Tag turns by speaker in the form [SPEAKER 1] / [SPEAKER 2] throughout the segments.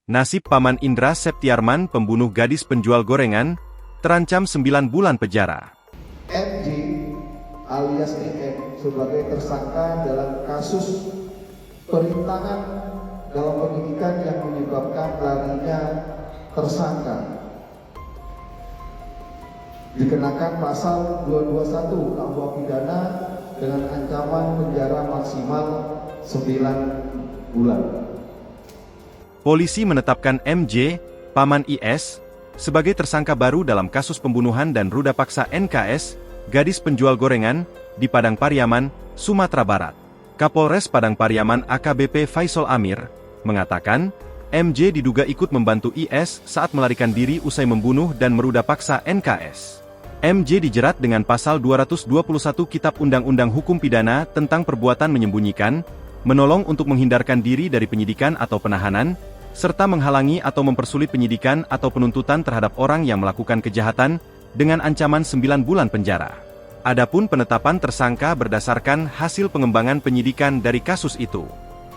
[SPEAKER 1] Nasib Paman Indra Septiarman, pembunuh gadis penjual gorengan, terancam 9 bulan penjara.
[SPEAKER 2] MJ alias EM sebagai tersangka dalam kasus perintangan dalam penyidikan yang menyebabkan larinya tersangka dikenakan pasal 221 KUH pidana dengan ancaman penjara maksimal 9 bulan.
[SPEAKER 1] Polisi menetapkan MJ, Paman IS, sebagai tersangka baru dalam kasus pembunuhan dan ruda paksa NKS, gadis penjual gorengan, di Padang Pariaman, Sumatera Barat. Kapolres Padang Pariaman AKBP Faisal Amir mengatakan, MJ diduga ikut membantu IS saat melarikan diri usai membunuh dan meruda paksa NKS. MJ dijerat dengan pasal 221 Kitab Undang-Undang Hukum Pidana tentang perbuatan menyembunyikan, menolong untuk menghindarkan diri dari penyidikan atau penahanan, serta menghalangi atau mempersulit penyidikan atau penuntutan terhadap orang yang melakukan kejahatan dengan ancaman 9 bulan penjara. Adapun penetapan tersangka berdasarkan hasil pengembangan penyidikan dari kasus itu.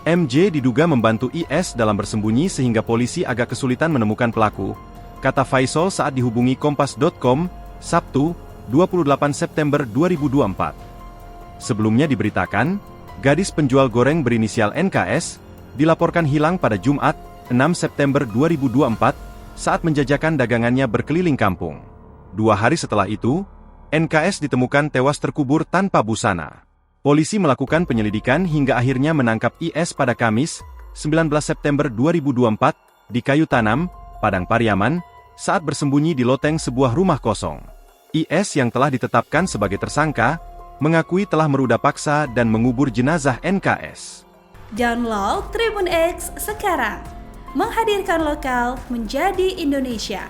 [SPEAKER 1] MJ diduga membantu IS dalam bersembunyi sehingga polisi agak kesulitan menemukan pelaku, kata Faisal saat dihubungi Kompas.com, Sabtu, 28 September 2024. Sebelumnya diberitakan, gadis penjual goreng berinisial NKS, dilaporkan hilang pada Jumat, 6 September 2024, saat menjajakan dagangannya berkeliling kampung. 2 hari setelah itu, NKS ditemukan tewas terkubur tanpa busana. Polisi melakukan penyelidikan hingga akhirnya menangkap IS pada Kamis, 19 September 2024, di Kayu Tanam, Padang Pariaman, saat bersembunyi di loteng sebuah rumah kosong. IS yang telah ditetapkan sebagai tersangka, mengakui telah meruda paksa dan mengubur jenazah NKS.
[SPEAKER 3] Download Tribun X sekarang, menghadirkan lokal menjadi Indonesia.